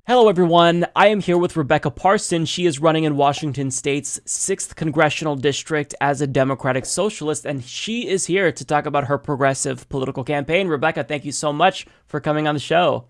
Hello, everyone. I am here with Rebecca Parson. She is running in Washington State's 6th Congressional District as a Democratic Socialist, and she is here to talk about her progressive political campaign. Rebecca, thank you so much for coming on the show.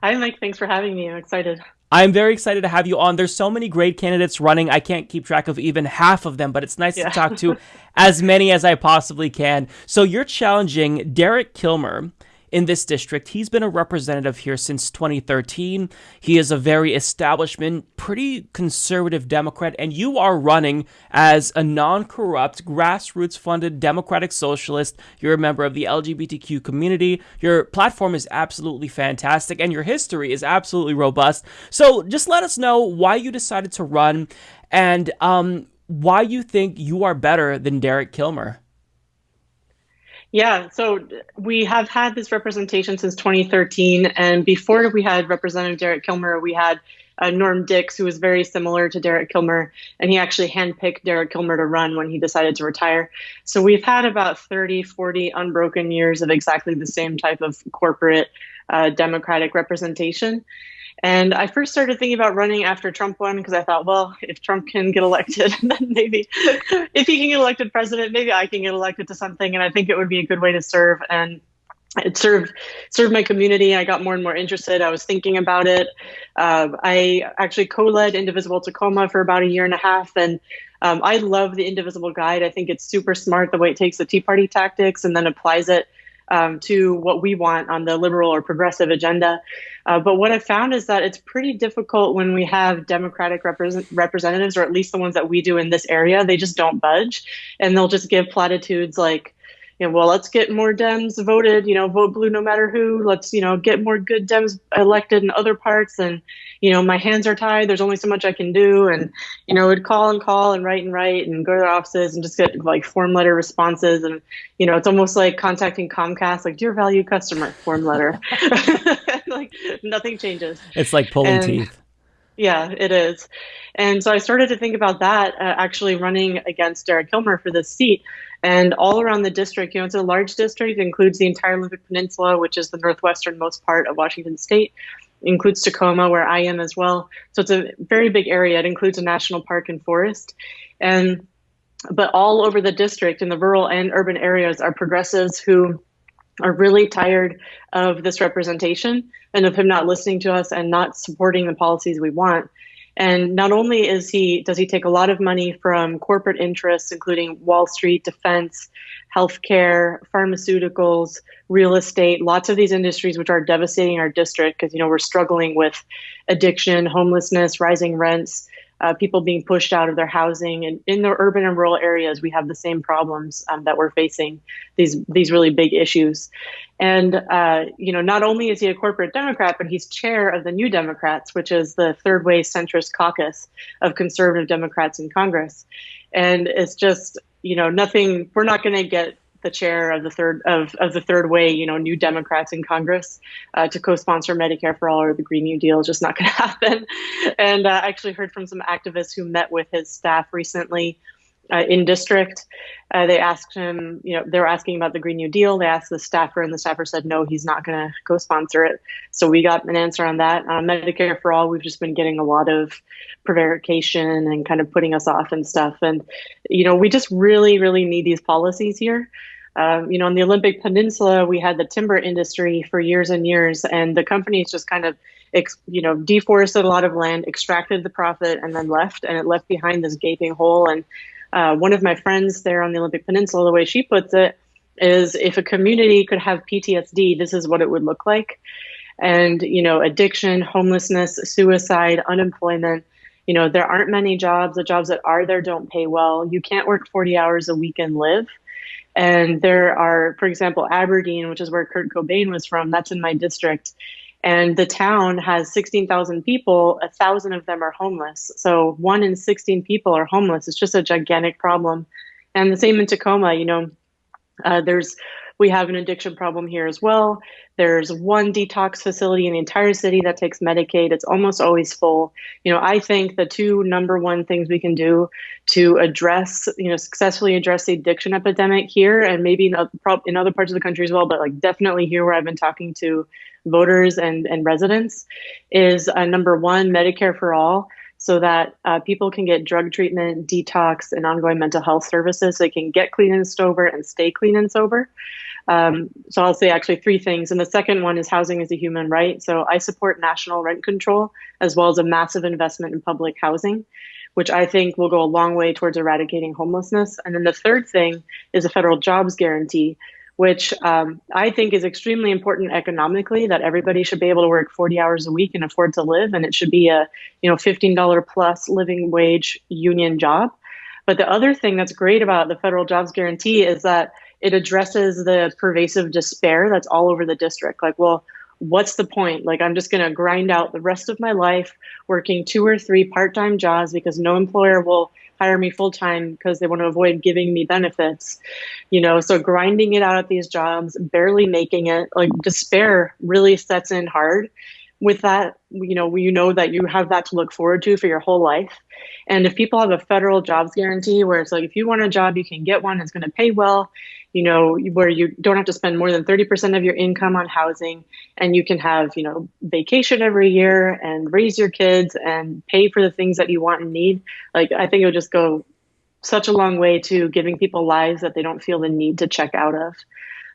Hi, Mike. Thanks for having me. I'm excited. I'm very excited to have you on. There's so many great candidates running. I can't keep track of even half of them, but it's nice to Yeah. talk to as many as I possibly can. So you're challenging Derek Kilmer in this district. He's been a representative here since 2013. He is a very establishment, pretty conservative Democrat, and you are running as a non-corrupt, grassroots-funded Democratic Socialist. You're a member of the LGBTQ community. Your platform is absolutely fantastic, and your history is absolutely robust. So just let us know why you decided to run and why you think you are better than Derek Kilmer. Yeah. So we have had this representation since 2013. And before we had Representative Derek Kilmer, we had Norm Dix, who was very similar to Derek Kilmer. And he actually handpicked Derek Kilmer to run when he decided to retire. So we've had about 30, 40 unbroken years of exactly the same type of corporate Democratic representation. And I first started thinking about running after Trump won because I thought, well, if Trump can get elected, then maybe if he can get elected president, maybe I can get elected to something. And I think it would be a good way to serve. And it served my community. I got more and more interested. I was thinking about it. I actually co-led Indivisible Tacoma for about a year and a half. And I love the Indivisible Guide. I think it's super smart the way it takes the Tea Party tactics and then applies it to what we want on the liberal or progressive agenda. But what I found is that it's pretty difficult when we have Democratic representatives, or at least the ones that we do in this area. They just don't budge, and they'll just give platitudes like, well, let's get more Dems voted, vote blue no matter who. Let's, get more good Dems elected in other parts. And, my hands are tied. There's only so much I can do. And, would call and write and go to their offices and just get like form letter responses. And, it's almost like contacting Comcast, like, dear valued customer, form letter. Like nothing changes. It's like pulling And teeth. yeah, it is. And so I started to think about that, actually running against Derek Kilmer for this seat. And all around the district, it's a large district, it includes the entire Olympic Peninsula, which is the northwesternmost part of Washington State. It includes Tacoma, where I am as well. So it's a very big area. It includes a national park and forest. But all over the district, in the rural and urban areas, are progressives who are really tired of this representation and of him not listening to us and not supporting the policies we want. And not only does he take a lot of money from corporate interests, including Wall Street, defense, healthcare, pharmaceuticals, real estate, lots of these industries which are devastating our district because, we're struggling with addiction, homelessness, rising rents, people being pushed out of their housing. And in the urban and rural areas, we have the same problems that we're facing, these really big issues. And, not only is he a corporate Democrat, but he's chair of the New Democrats, which is the third way centrist caucus of conservative Democrats in Congress. And it's just, nothing, we're not going to get the chair of the third way, New Democrats in Congress to co-sponsor Medicare for All or the Green New Deal. Is just not going to happen. And I actually heard from some activists who met with his staff recently in district. They asked him, they were asking about the Green New Deal. They asked the staffer, and the staffer said, no, he's not going to co-sponsor it. So we got an answer on that. Medicare for All, we've just been getting a lot of prevarication and kind of putting us off and stuff. And, we just really, really need these policies here. In the Olympic Peninsula, we had the timber industry for years and years, and the companies just kind of, deforested a lot of land, extracted the profit, and then left, and it left behind this gaping hole. And one of my friends there on the Olympic Peninsula, the way she puts it, is if a community could have PTSD, this is what it would look like. And, addiction, homelessness, suicide, unemployment, there aren't many jobs. The jobs that are there don't pay well. You can't work 40 hours a week and live. And there are, for example, Aberdeen, which is where Kurt Cobain was from. That's in my district. And the town has 16,000 people. 1,000 of them are homeless. So 1 in 16 people are homeless. It's just a gigantic problem. And the same in Tacoma, We have an addiction problem here as well. There's one detox facility in the entire city that takes Medicaid. It's almost always full. I think the two number one things we can do to address, successfully address the addiction epidemic here, and maybe in other parts of the country as well, but like definitely here where I've been talking to voters and residents, is number one, Medicare for all, so that people can get drug treatment, detox, and ongoing mental health services. So they can get clean and sober and stay clean and sober. So I'll say actually three things. And the second one is housing is a human right. So I support national rent control as well as a massive investment in public housing, which I think will go a long way towards eradicating homelessness. And then the third thing is a federal jobs guarantee, which I think is extremely important economically, that everybody should be able to work 40 hours a week and afford to live. And it should be a $15 plus living wage union job. But the other thing that's great about the federal jobs guarantee is that it addresses the pervasive despair that's all over the district. Like, well, what's the point? Like, I'm just going to grind out the rest of my life working 2 or 3 part-time jobs because no employer will hire me full-time because they want to avoid giving me benefits. So grinding it out at these jobs, barely making it, like despair really sets in hard. With that, that you have that to look forward to for your whole life. And if people have a federal jobs guarantee where it's like, if you want a job, you can get one, it's going to pay well, where you don't have to spend more than 30% of your income on housing, and you can have, vacation every year and raise your kids and pay for the things that you want and need. Like, I think it would just go such a long way to giving people lives that they don't feel the need to check out of.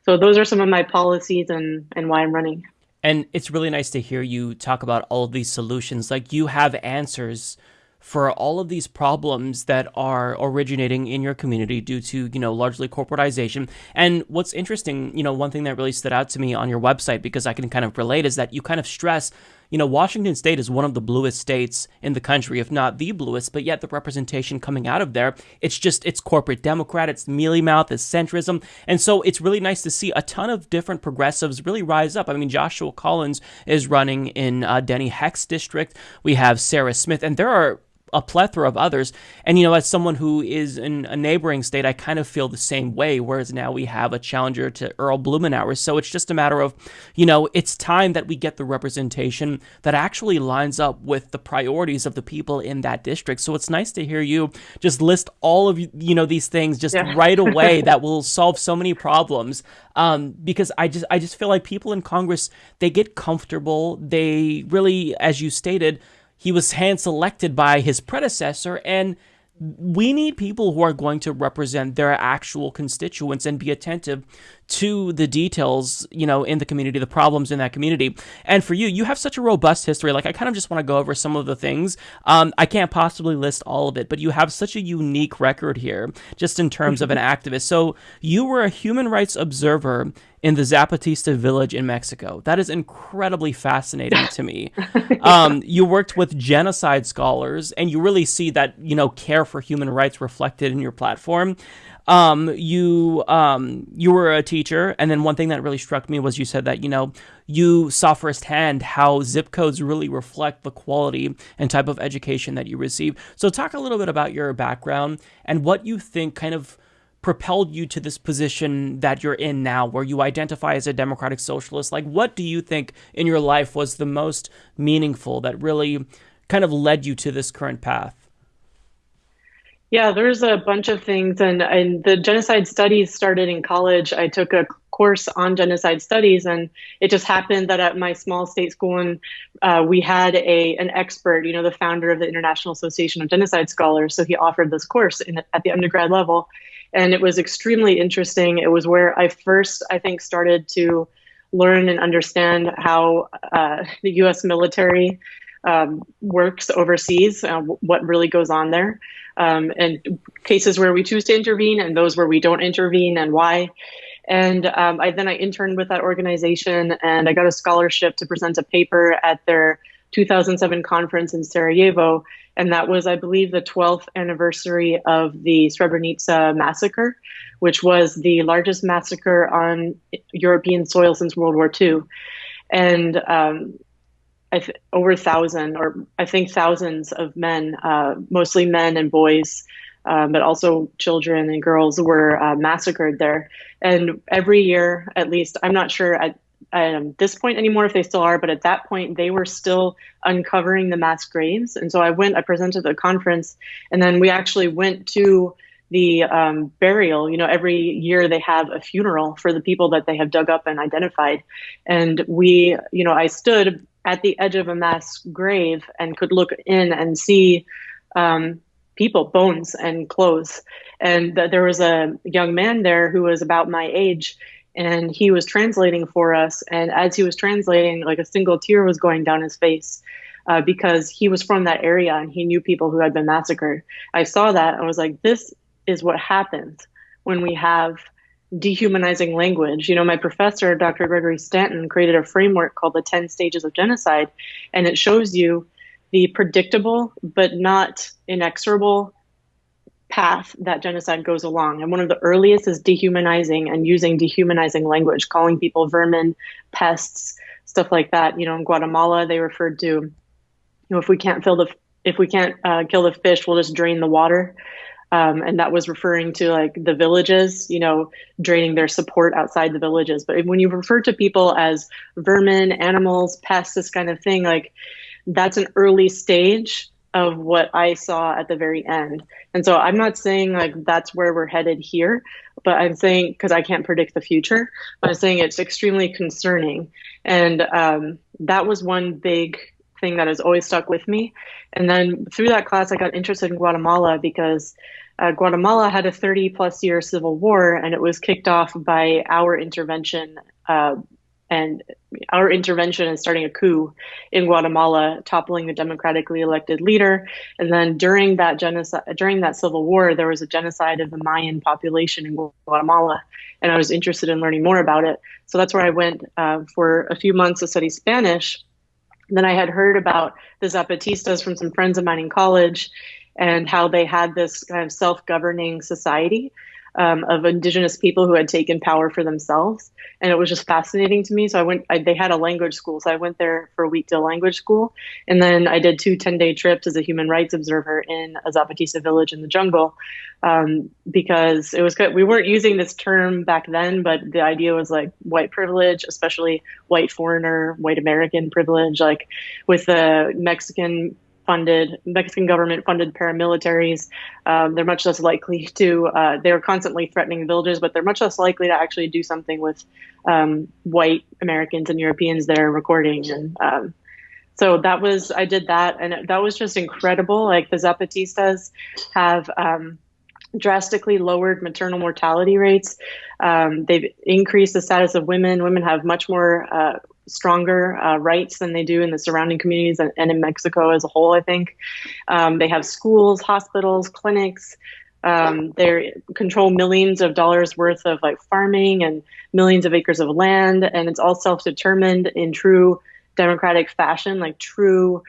So those are some of my policies and why I'm running. And it's really nice to hear you talk about all of these solutions. Like, you have answers for all of these problems that are originating in your community due to, largely corporatization. And what's interesting, one thing that really stood out to me on your website, because I can kind of relate, is that you kind of stress, Washington State is one of the bluest states in the country, if not the bluest, but yet the representation coming out of there, it's corporate Democrat, it's mealy-mouthed, it's centrism. And so it's really nice to see a ton of different progressives really rise up. I mean, Joshua Collins is running in Denny Heck's district. We have Sarah Smith, and there are a plethora of others. And, as someone who is in a neighboring state, I kind of feel the same way, whereas now we have a challenger to Earl Blumenauer. So it's just a matter of, it's time that we get the representation that actually lines up with the priorities of the people in that district. So it's nice to hear you just list all of, these things just right away that will solve so many problems. Because I just feel like people in Congress, they get comfortable. They really, as you stated, he was hand-selected by his predecessor, and we need people who are going to represent their actual constituents and be attentive to the details, in the community, the problems in that community. And for you, you have such a robust history. Like, I kind of just want to go over some of the things. I can't possibly list all of it, but you have such a unique record here, just in terms of an activist. So you were a human rights observer in the Zapatista village in Mexico. That is incredibly fascinating to me. You worked with genocide scholars, and you really see that, care for human rights reflected in your platform. You were a teacher, and then one thing that really struck me was you said that, you saw firsthand how zip codes really reflect the quality and type of education that you receive. So talk a little bit about your background and what you think kind of propelled you to this position that you're in now, where you identify as a democratic socialist. Like, what do you think in your life was the most meaningful that really kind of led you to this current path? Yeah, there's a bunch of things. And the Genocide Studies started in college. I took a course on Genocide Studies, and it just happened that at my small state school, we had an expert, the founder of the International Association of Genocide Scholars. So he offered this course at the undergrad level. And it was extremely interesting. It was where I first, I think, started to learn and understand how the U.S. military works overseas, what really goes on there, and cases where we choose to intervene and those where we don't intervene and why. And I interned with that organization, and I got a scholarship to present a paper at their 2007 conference in Sarajevo. And that was, I believe, the 12th anniversary of the Srebrenica massacre, which was the largest massacre on European soil since World War II. And over 1,000, or I think thousands of men, mostly men and boys, but also children and girls were massacred there. And every year, at least, I'm not sure at this point anymore if they still are, but at that point, they were still uncovering the mass graves. And so I presented at the conference, and then we actually went to the burial. Every year they have a funeral for the people that they have dug up and identified. And I stood at the edge of a mass grave and could look in and see people, bones and clothes. And there was a young man there who was about my age, and he was translating for us. And as he was translating, like a single tear was going down his face because he was from that area and he knew people who had been massacred. I saw that and I was like, this is what happens when we have dehumanizing language. My professor, Dr. Gregory Stanton, created a framework called the 10 Stages of Genocide, and it shows you the predictable but not inexorable path that genocide goes along. And one of the earliest is dehumanizing and using dehumanizing language, calling people vermin, pests, stuff like that. In Guatemala, they referred to, if we can't kill the fish, we'll just drain the water. And that was referring to like the villages, draining their support outside the villages. But when you refer to people as vermin, animals, pests, this kind of thing, like that's an early stage of what I saw at the very end. And so I'm not saying like that's where we're headed here, but I'm saying, because I can't predict the future, but I'm saying it's extremely concerning. And that was one big thing that has always stuck with me. And then through that class, I got interested in Guatemala because Guatemala had a 30+ year civil war, and it was kicked off by our intervention. And our intervention in starting a coup in Guatemala, toppling the democratically elected leader. And then during that civil war, there was a genocide of the Mayan population in Guatemala. And I was interested in learning more about it. So that's where I went for a few months to study Spanish. And then I had heard about the Zapatistas from some friends of mine in college and how they had this kind of self-governing society of indigenous people who had taken power for themselves. And it was just fascinating to me. So they had a language school. So I went there for a week to a language school. And then I did 2 10-day trips as a human rights observer in a Zapatista village in the jungle because it was good. We weren't using this term back then, but the idea was like white privilege, especially white foreigner, white American privilege, like with the Mexican government funded paramilitaries. They're much less likely to, they're constantly threatening villages, but they're much less likely to actually do something with white Americans and Europeans there recording. And so I did that, and that was just incredible. Like the Zapatistas have drastically lowered maternal mortality rates. They've increased the status of women. Women have much more stronger rights than they do in the surrounding communities and in Mexico as a whole, I think. They have schools, hospitals, clinics. They control millions of dollars worth of like farming and millions of acres of land. And it's all self-determined in true democratic fashion, like true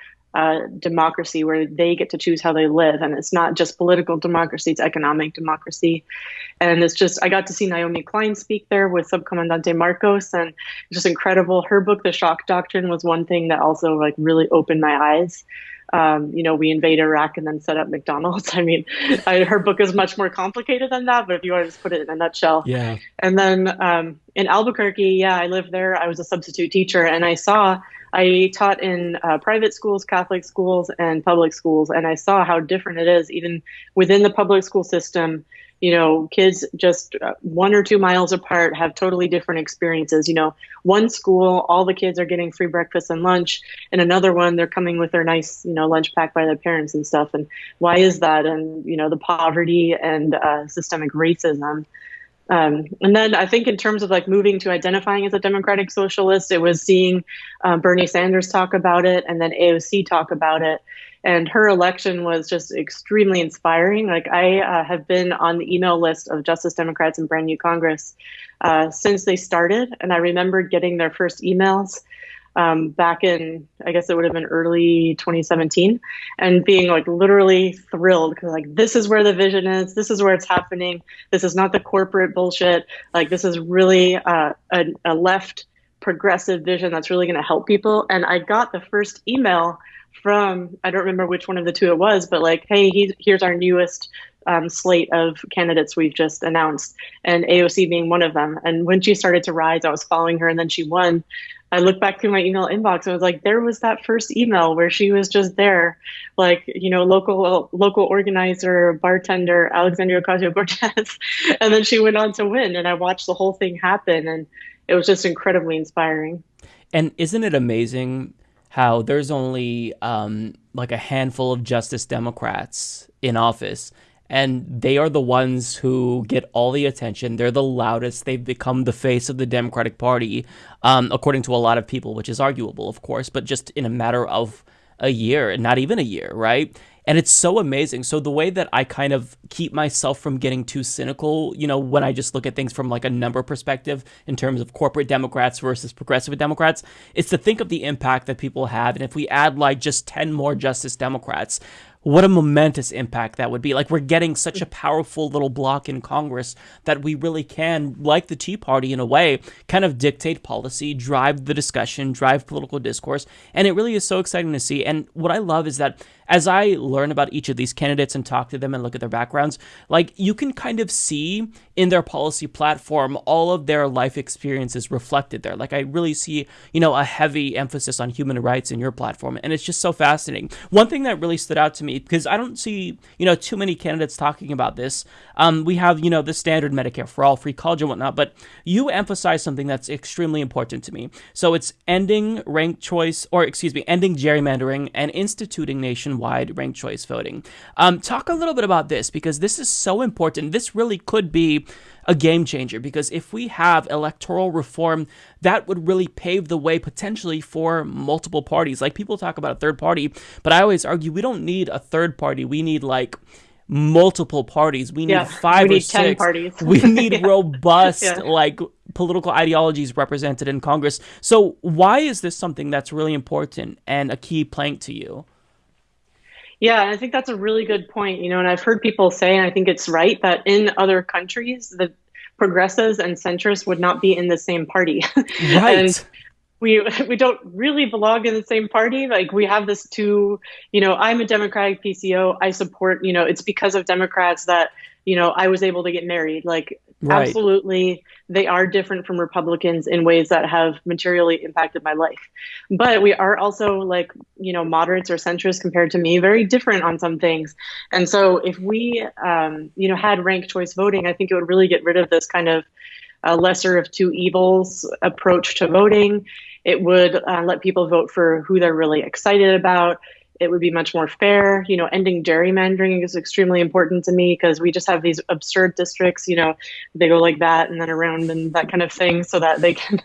democracy where they get to choose how they live. And it's not just political democracy, it's economic democracy. And it's just, I got to see Naomi Klein speak there with Subcomandante Marcos, and it's just incredible. Her book, The Shock Doctrine, was one thing that also like really opened my eyes. We invade Iraq and then set up McDonald's. I mean, her book is much more complicated than that, but if you want to just put it in a nutshell. Yeah. And then in Albuquerque, I lived there. I was a substitute teacher, and I taught in private schools, Catholic schools, and public schools, and I saw how different it is even within the public school system. Kids just 1 or 2 miles apart have totally different experiences. One school, all the kids are getting free breakfast and lunch, and another one, they're coming with their nice, lunch packed by their parents and stuff. And why is that? And, the poverty and systemic racism. And then I think in terms of like moving to identifying as a democratic socialist, it was seeing Bernie Sanders talk about it and then AOC talk about it. And her election was just extremely inspiring. Like I have been on the email list of Justice Democrats and Brand New Congress since they started. And I remember getting their first emails back in, I guess it would have been early 2017, and being like literally thrilled because like, this is where the vision is. This is where it's happening. This is not the corporate bullshit. Like this is really a left progressive vision that's really going to help people. And I got the first email from, I don't remember which one of the two it was, but like, hey, here's our newest slate of candidates we've just announced, and AOC being one of them. And when she started to rise, I was following her, and then she won. I looked back through my email inbox and was like, there was that first email where she was just there, like, local organizer, bartender, Alexandria Ocasio-Cortez. And then she went on to win. And I watched the whole thing happen. And it was just incredibly inspiring. And isn't it amazing how there's only like a handful of Justice Democrats in office, and they are the ones who get all the attention. They're the loudest. They've become the face of the Democratic Party, according to a lot of people, which is arguable, of course, but just in a matter of a year, not even a year, right? And it's so amazing. So the way that I kind of keep myself from getting too cynical, when I just look at things from like a number perspective in terms of corporate Democrats versus progressive Democrats, is to think of the impact that people have. And if we add like just 10 more Justice Democrats, what a momentous impact that would be. Like, we're getting such a powerful little block in Congress that we really can, like the Tea Party in a way, kind of dictate policy, drive the discussion, drive political discourse. And it really is so exciting to see. And what I love is that as I learn about each of these candidates and talk to them and look at their backgrounds, like, you can kind of see in their policy platform all of their life experiences reflected there. Like, I really see, a heavy emphasis on human rights in your platform. And it's just so fascinating. One thing that really stood out to me, because I don't see, too many candidates talking about this. We have, the standard Medicare for all, free college and whatnot, but you emphasize something that's extremely important to me. So it's ending ending gerrymandering and instituting nationwide ranked choice voting. Talk a little bit about this, because this is so important. This really could be a game changer, because if we have electoral reform, that would really pave the way potentially for multiple parties. Like, people talk about a third party, but I always argue we don't need a third party. We need like multiple parties. We need five or 10 six parties. We need robust like political ideologies represented in Congress. So why is this something that's really important and a key plank to you? Yeah, and I think that's a really good point, and I've heard people say, and I think it's right, that in other countries, the progressives and centrists would not be in the same party. Right. And we don't really belong in the same party. Like, we have this I'm a Democratic PCO. I support, it's because of Democrats that, I was able to get married. Like, right. Absolutely, they are different from Republicans in ways that have materially impacted my life. But we are also, like, moderates or centrists compared to me, very different on some things. And so if we, had ranked choice voting, I think it would really get rid of this kind of lesser of two evils approach to voting. It would let people vote for who they're really excited about. It would be much more fair. Ending gerrymandering is extremely important to me, because we just have these absurd districts, they go like that and then around and that kind of thing, so that they can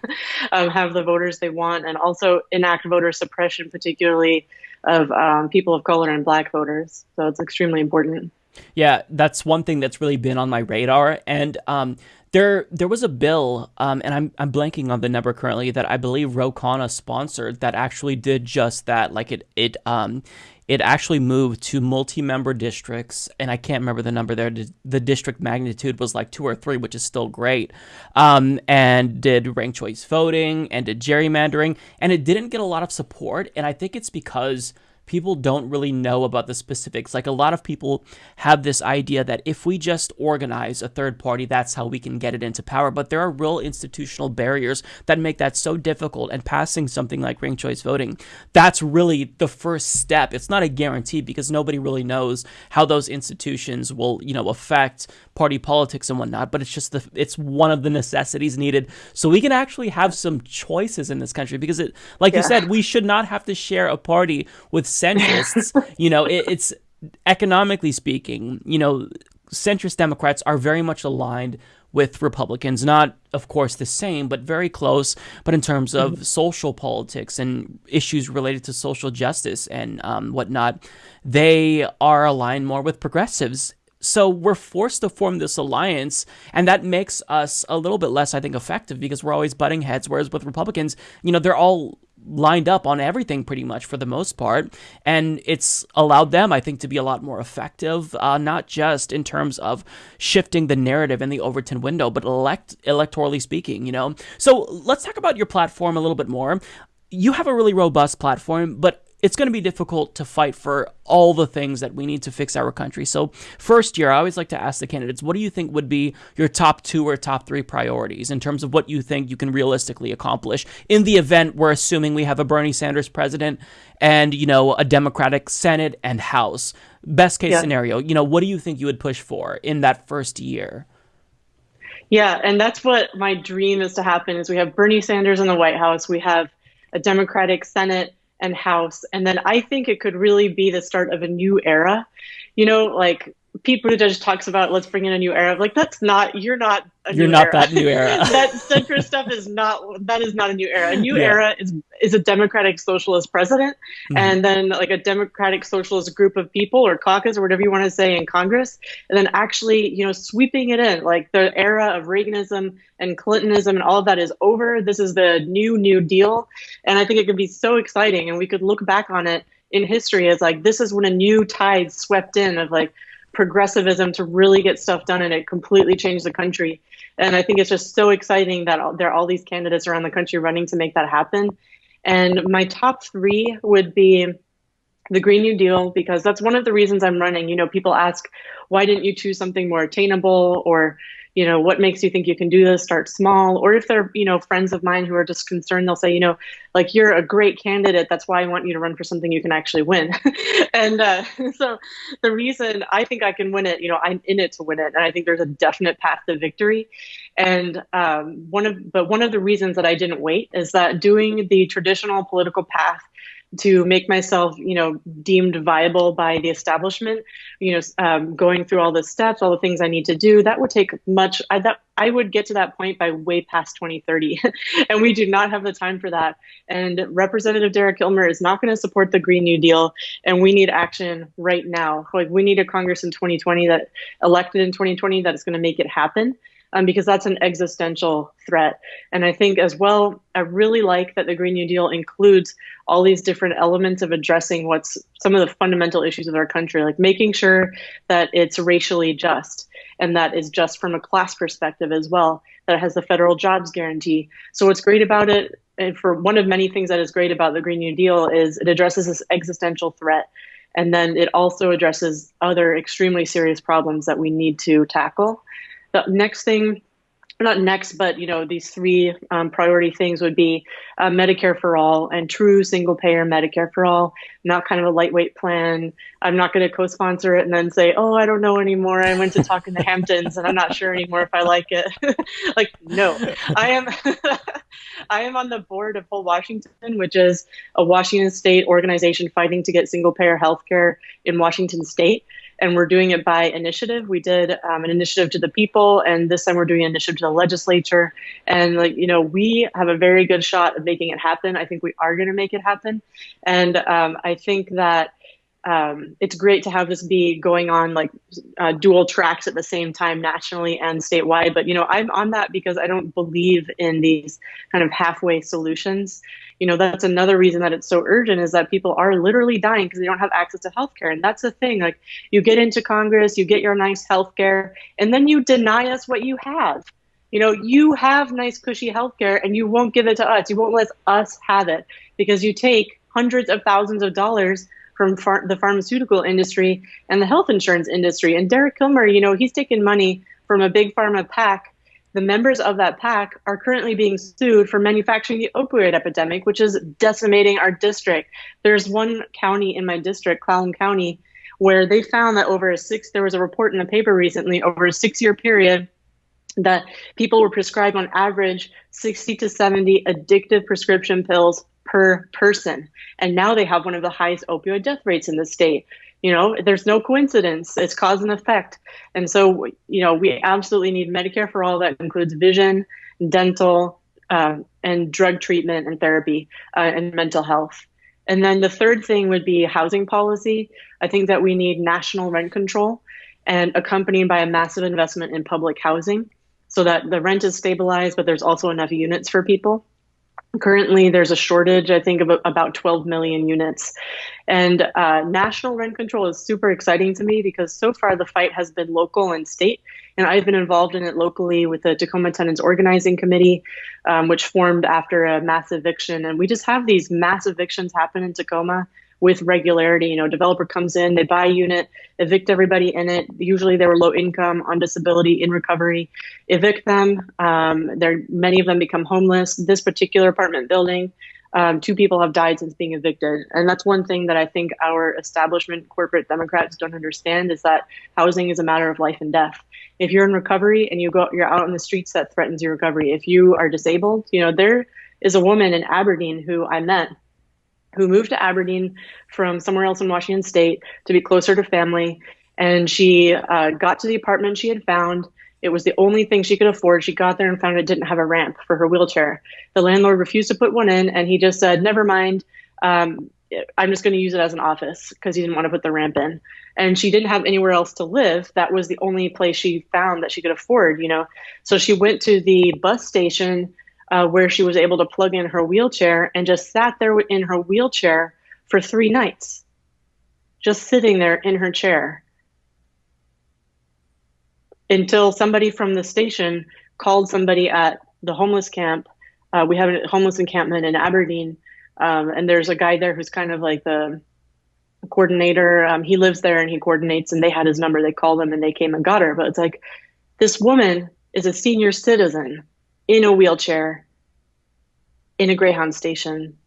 have the voters they want, and also enact voter suppression, particularly of people of color and Black voters. So it's extremely important. Yeah, that's one thing that's really been on my radar. And there was a bill, and I'm blanking on the number currently, that I believe Ro Khanna sponsored that actually did just that. Like, it actually moved to multi-member districts, and I can't remember the number there. The district magnitude was like 2 or 3, which is still great. And did ranked choice voting and did gerrymandering, and it didn't get a lot of support. And I think it's because people don't really know about the specifics. Like, a lot of people have this idea that if we just organize a third party, that's how we can get it into power. But there are real institutional barriers that make that so difficult. And passing something like ranked choice voting, that's really the first step. It's not a guarantee, because nobody really knows how those institutions will, affect party politics and whatnot. But it's just it's one of the necessities needed so we can actually have some choices in this country. Because you said, we should not have to share a party with centrists. It's economically speaking, centrist Democrats are very much aligned with Republicans, not of course the same, but very close. But in terms of social politics and issues related to social justice and whatnot, they are aligned more with progressives. So we're forced to form this alliance, and that makes us a little bit less, I think, effective, because we're always butting heads. Whereas with Republicans, they're all lined up on everything pretty much for the most part, and it's allowed them, I think, to be a lot more effective, not just in terms of shifting the narrative in the Overton window, but electorally speaking. So let's talk about your platform a little bit more. You have a really robust platform, but it's going to be difficult to fight for all the things that we need to fix our country. So first year, I always like to ask the candidates, what do you think would be your top 2 or top 3 priorities in terms of what you think you can realistically accomplish in the event we're assuming we have a Bernie Sanders president and, a Democratic Senate and House? Best case scenario, what do you think you would push for in that first year? Yeah, and that's what my dream is to happen is we have Bernie Sanders in the White House, we have a Democratic Senate and House, and then I think it could really be the start of a new era. Like Pete Buttigieg talks about, let's bring in a new era. Like, you're not a new era. You're not that new era. That centrist stuff is not a new era. A new era is a democratic socialist president, and then like a democratic socialist group of people or caucus or whatever you want to say in Congress, and then actually, sweeping it in. Like the era of Reaganism and Clintonism and all of that is over. This is the new deal. And I think it could be so exciting. And we could look back on it in history as like, this is when a new tide swept in of like progressivism to really get stuff done, and it completely changed the country. And I think it's just so exciting that there are all these candidates around the country running to make that happen. And my top 3 would be the Green New Deal, because that's one of the reasons I'm running. People ask, why didn't you choose something more attainable, or what makes you think you can do this? Start small. Or if they're, friends of mine who are just concerned, they'll say, like, you're a great candidate. That's why I want you to run for something you can actually win. And so the reason I think I can win it, I'm in it to win it. And I think there's a definite path to victory. And one of the reasons that I didn't wait is that doing the traditional political path to make myself, deemed viable by the establishment, going through all the steps, all the things I need to do, that would take much. I would get to that point by way past 2030, and we do not have the time for that. And Representative Derek Kilmer is not going to support the Green New Deal, and we need action right now. Like, we need a Congress in 2020 that elected in 2020 that is going to make it happen. Because that's an existential threat. And I think as well, I really like that the Green New Deal includes all these different elements of addressing what's some of the fundamental issues of our country, like making sure that it's racially just, and that is just from a class perspective as well, that it has the federal jobs guarantee. So what's great about it, and for one of many things that is great about the Green New Deal, is it addresses this existential threat. And then it also addresses other extremely serious problems that we need to tackle. The next thing, not next, but these 3 priority things would be Medicare for all and true single payer Medicare for all, not kind of a lightweight plan. I'm not going to co-sponsor it and then say, oh, I don't know anymore. I went to talk in the Hamptons and I'm not sure anymore if I like it. Like, no, I am on the board of Whole Washington, which is a Washington state organization fighting to get single payer healthcare in Washington state. And we're doing it by initiative. We did an initiative to the people, and this time we're doing an initiative to the legislature. And we have a very good shot of making it happen. I think we are going to make it happen. And I think that it's great to have this be going on like dual tracks at the same time, nationally and statewide. But, I'm on that because I don't believe in these kind of halfway solutions. That's another reason that it's so urgent, is that people are literally dying because they don't have access to healthcare. And that's the thing, like, you get into Congress, you get your nice healthcare, and then you deny us what you have. You have nice, cushy healthcare, and you won't give it to us. You won't let us have it because you take hundreds of thousands of dollars from the pharmaceutical industry and the health insurance industry. And Derek Kilmer, he's taken money from a big pharma PAC. The members of that PAC are currently being sued for manufacturing the opioid epidemic, which is decimating our district. There's one county in my district, Clallam County, where they found that there was a report in the paper recently, over a 6-year period, that people were prescribed on average 60 to 70 addictive prescription pills per person. And now they have one of the highest opioid death rates in the state. There's no coincidence. It's cause and effect. And so, we absolutely need Medicare for all that includes vision, dental, and drug treatment and therapy, and mental health. And then the third thing would be housing policy. I think that we need national rent control and accompanied by a massive investment in public housing so that the rent is stabilized, but there's also enough units for people. Currently, there's a shortage, I think, of about 12 million units. And national rent control is super exciting to me because so far the fight has been local and state. And I've been involved in it locally with the Tacoma Tenants Organizing Committee, which formed after a mass eviction. And we just have these mass evictions happen in Tacoma with regularity. Developer comes in, they buy a unit, evict everybody in it. Usually they were low income, on disability, in recovery, evict them. Many of them become homeless. This particular apartment building, 2 people have died since being evicted. And that's one thing that I think our establishment corporate Democrats don't understand, is that housing is a matter of life and death. If you're in recovery and you're out on the streets, that threatens your recovery. If you are disabled, there is a woman in Aberdeen who I met, who moved to Aberdeen from somewhere else in Washington State to be closer to family. And she got to the apartment she had found. It was the only thing she could afford. She got there and found it didn't have a ramp for her wheelchair. The landlord refused to put one in, and he just said, never mind. I'm just going to use it as an office, because he didn't want to put the ramp in. And she didn't have anywhere else to live. That was the only place she found that she could afford, So she went to the bus station where she was able to plug in her wheelchair, and just sat there in her wheelchair for 3 nights, just sitting there in her chair, until somebody from the station called somebody at the homeless camp. We have a homeless encampment in Aberdeen, and there's a guy there who's kind of like the coordinator. He lives there and he coordinates, and they had his number. They called him and they came and got her. But it's like, this woman is a senior citizen in a wheelchair in a Greyhound station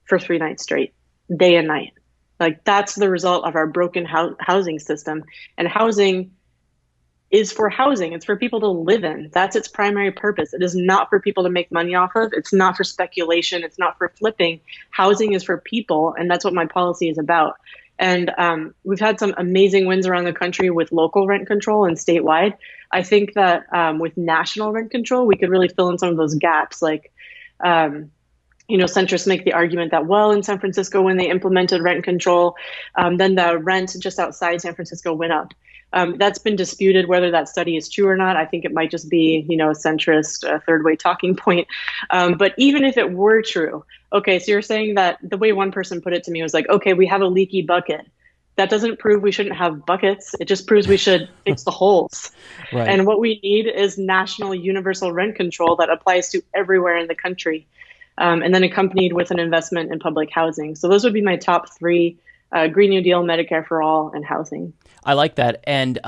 for 3 nights straight, day and night. Like, that's the result of our broken housing system. And housing is for housing. It's for people to live in. That's its primary purpose. It is not for people to make money off of. It's not for speculation. It's not for flipping. Housing is for people, and that's what my policy is about. And we've had some amazing wins around the country with local rent control and statewide. I think that with national rent control, we could really fill in some of those gaps. Like, centrists make the argument that, well, in San Francisco, when they implemented rent control, then the rent just outside San Francisco went up. That's been disputed whether that study is true or not. I think it might just be, a centrist third-way talking point. But even if it were true, okay, so you're saying that the way one person put it to me was like, okay, we have a leaky bucket. That doesn't prove we shouldn't have buckets. It just proves we should fix the holes. Right. And what we need is national universal rent control that applies to everywhere in the country, and then accompanied with an investment in public housing. So those would be my top 3: Green New Deal, Medicare for all, and housing. I like that. And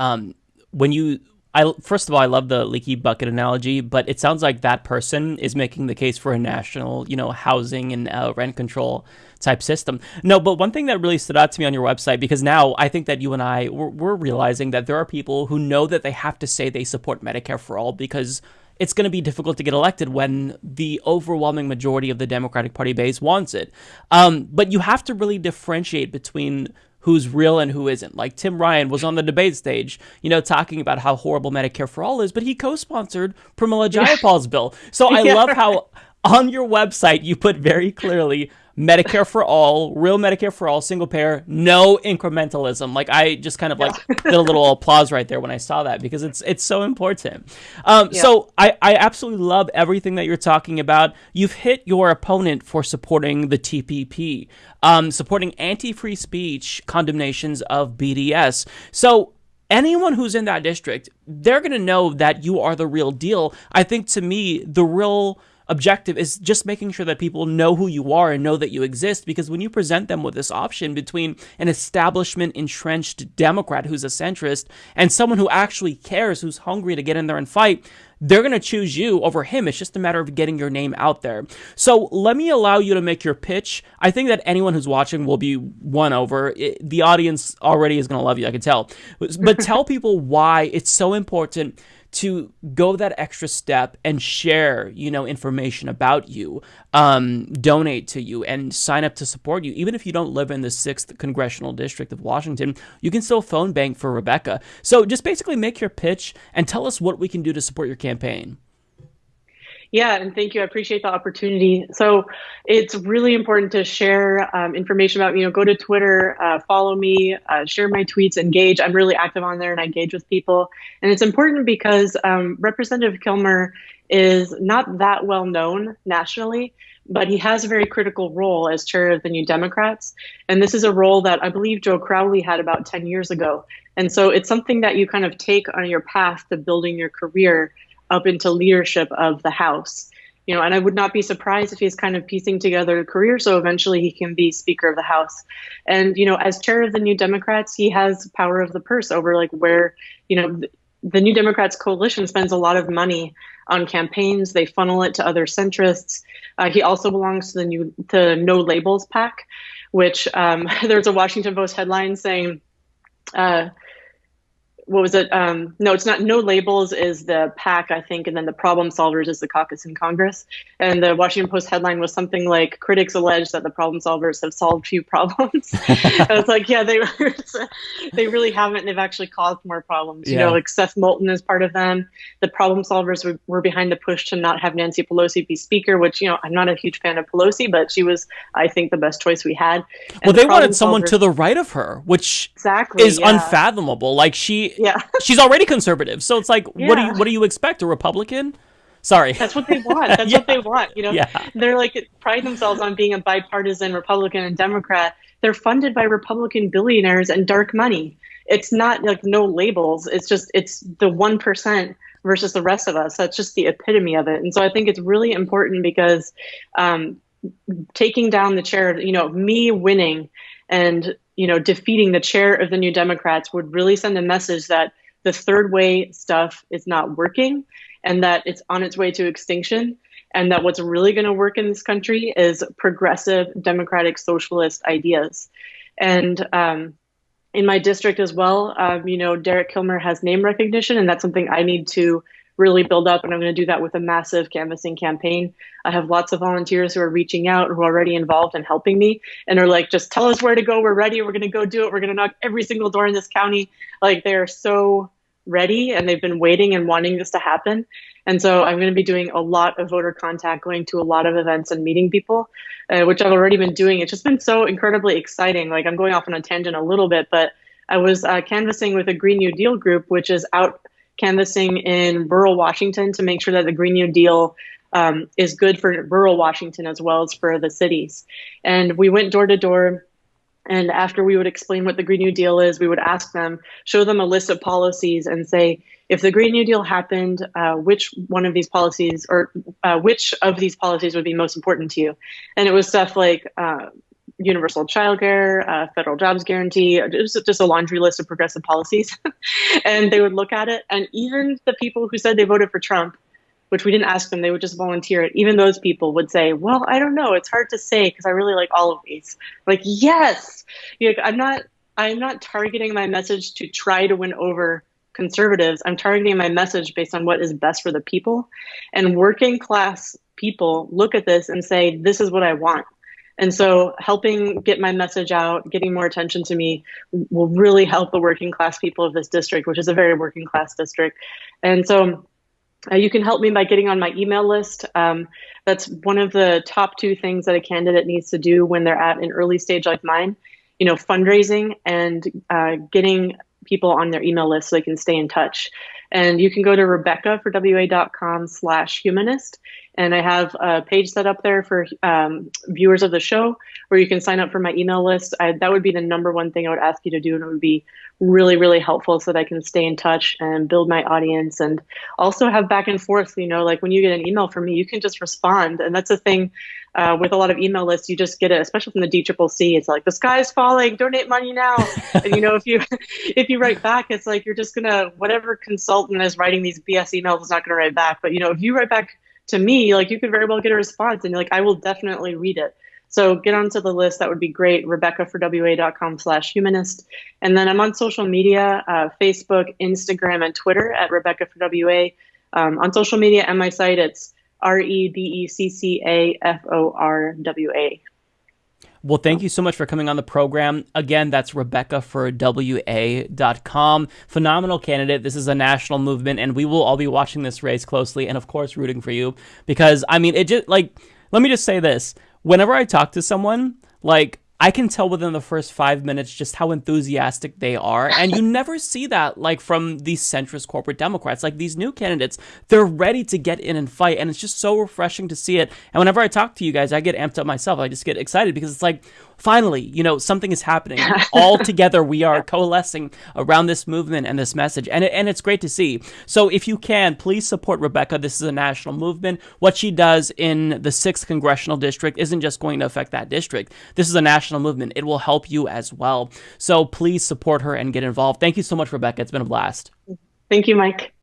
first of all, I love the leaky bucket analogy, but it sounds like that person is making the case for a national, housing and rent control type system. No, but one thing that really stood out to me on your website, because now I think that you and I, we're realizing that there are people who know that they have to say they support Medicare for all, because it's going to be difficult to get elected when the overwhelming majority of the Democratic Party base wants it. But you have to really differentiate between who's real and who isn't. Like, Tim Ryan was on the debate stage, talking about how horrible Medicare for all is, but he co-sponsored Pramila Jayapal's bill. So I love how on your website you put very clearly Medicare for all, real Medicare for all, single payer, no incrementalism. Like, I just kind of did a little applause right there when I saw that, because it's so important. So I absolutely love everything that you're talking about. You've hit your opponent for supporting the TPP, supporting anti-free speech condemnations of BDS. So anyone who's in that district, they're going to know that you are the real deal. I think, to me, the real objective is just making sure that people know who you are and know that you exist, because when you present them with this option between an establishment entrenched Democrat who's a centrist and someone who actually cares, who's hungry to get in there and fight, they're going to choose you over him. It's just a matter of getting your name out there. So let me allow you to make your pitch. I think that anyone who's watching will be won over. The audience already is going to love you, I can tell. But tell people why it's so important to go that extra step and share, information about you, donate to you, and sign up to support you. Even if you don't live in the 6th Congressional District of Washington, you can still phone bank for Rebecca. So just basically make your pitch and tell us what we can do to support your campaign. Yeah, and thank you. I appreciate the opportunity. So it's really important to share information about, go to Twitter, follow me, share my tweets, engage. I'm really active on there and I engage with people. And it's important because Representative Kilmer is not that well known nationally, but he has a very critical role as chair of the New Democrats. And this is a role that I believe Joe Crowley had about 10 years ago. And so it's something that you kind of take on your path to building your career up into leadership of the House. and I would not be surprised if he's kind of piecing together a career so eventually he can be Speaker of the House. And, as chair of the New Democrats, he has power of the purse over like where, the New Democrats coalition spends a lot of money on campaigns. They funnel it to other centrists. He also belongs to the No Labels PAC, which there's a Washington Post headline saying, what was it? No, it's not. No Labels is the PAC, I think, and then the Problem Solvers is the caucus in Congress. And the Washington Post headline was something like, critics allege that the Problem Solvers have solved few problems. I was like, yeah, they really haven't. They've actually caused more problems. Like Seth Moulton is part of them. The Problem Solvers were behind the push to not have Nancy Pelosi be Speaker, which, I'm not a huge fan of Pelosi, but she was, I think, the best choice we had. And well, they wanted someone to the right of her, which is unfathomable. Like she's already conservative, so it's like, what do you expect, a Republican? Sorry, that's what they want. That's what they want. They're like pride themselves on being a bipartisan Republican and Democrat. They're funded by Republican billionaires and dark money. It's not like No Labels. It's the 1% versus the rest of us. That's just the epitome of it. And so I think it's really important because taking down the chair, me winning and defeating the chair of the New Democrats would really send a message that the third way stuff is not working and that it's on its way to extinction, and that what's really going to work in this country is progressive, democratic, socialist ideas. And in my district as well, Derek Kilmer has name recognition, and that's something I need to really build up, and I'm going to do that with a massive canvassing campaign. I have lots of volunteers who are reaching out, who are already involved and helping me, and are like, just tell us where to go. We're ready. We're going to go do it. We're going to knock every single door in this county. Like, they are so ready, and they've been waiting and wanting this to happen. And so I'm going to be doing a lot of voter contact, going to a lot of events and meeting people, which I've already been doing. It's just been so incredibly exciting. Like, I'm going off on a tangent a little bit, but I was canvassing with a Green New Deal group, which is out canvassing in rural Washington to make sure that the Green New Deal is good for rural Washington as well as for the cities. And we went door to door. And after we would explain what the Green New Deal is, we would ask them, show them a list of policies and say, if the Green New Deal happened, which of these policies would be most important to you? And it was stuff like universal childcare, federal jobs guarantee. It was just a laundry list of progressive policies. And they would look at it. And even the people who said they voted for Trump, which we didn't ask them, they would just volunteer it. Even those people would say, well, I don't know. It's hard to say because I really like all of these. Like, yes, I'm not targeting my message to try to win over conservatives. I'm targeting my message based on what is best for the people. And working class people look at this and say, this is what I want. And so helping get my message out, getting more attention to me will really help the working class people of this district, which is a very working class district. And so you can help me by getting on my email list. That's one of the top two things that a candidate needs to do when they're at an early stage like mine, fundraising and getting people on their email list so they can stay in touch. And you can go to rebeccaforwa.com/humanist. And I have a page set up there for viewers of the show where you can sign up for my email list. That would be the number one thing I would ask you to do. And it would be really, really helpful so that I can stay in touch and build my audience and also have back and forth. Like when you get an email from me, you can just respond. And that's the thing with a lot of email lists, you just get it, especially from the DCCC. It's like, the sky's falling, donate money now. And if you write back, it's like, you're just gonna, whatever consultant is writing these BS emails is not gonna write back. But if you write back to me, like, you could very well get a response, and like, I will definitely read it. So get onto the list. That would be great. RebeccaForWA.com/humanist. And then I'm on social media, Facebook, Instagram, and Twitter at RebeccaForWA. On social media and my site, it's RebeccaForWA. Well, thank you so much for coming on the program. Again, that's RebeccaForWA.com. Phenomenal candidate. This is a national movement, and we will all be watching this race closely and, of course, rooting for you. Because, I mean, it just, like, let me just say this. Whenever I talk to someone, like, I can tell within the first 5 minutes just how enthusiastic they are. And you never see that like from these centrist corporate Democrats. Like these new candidates, they're ready to get in and fight. And it's just so refreshing to see it. And whenever I talk to you guys, I get amped up myself. I just get excited because it's like, finally, you know, something is happening. All together, we are coalescing around this movement and this message. And it's great to see. So if you can, please support Rebecca. This is a national movement. What she does in the 6th Congressional District isn't just going to affect that district. This is a national movement. It will help you as well. So please support her and get involved. Thank you so much, Rebecca. It's been a blast. Thank you, Mike.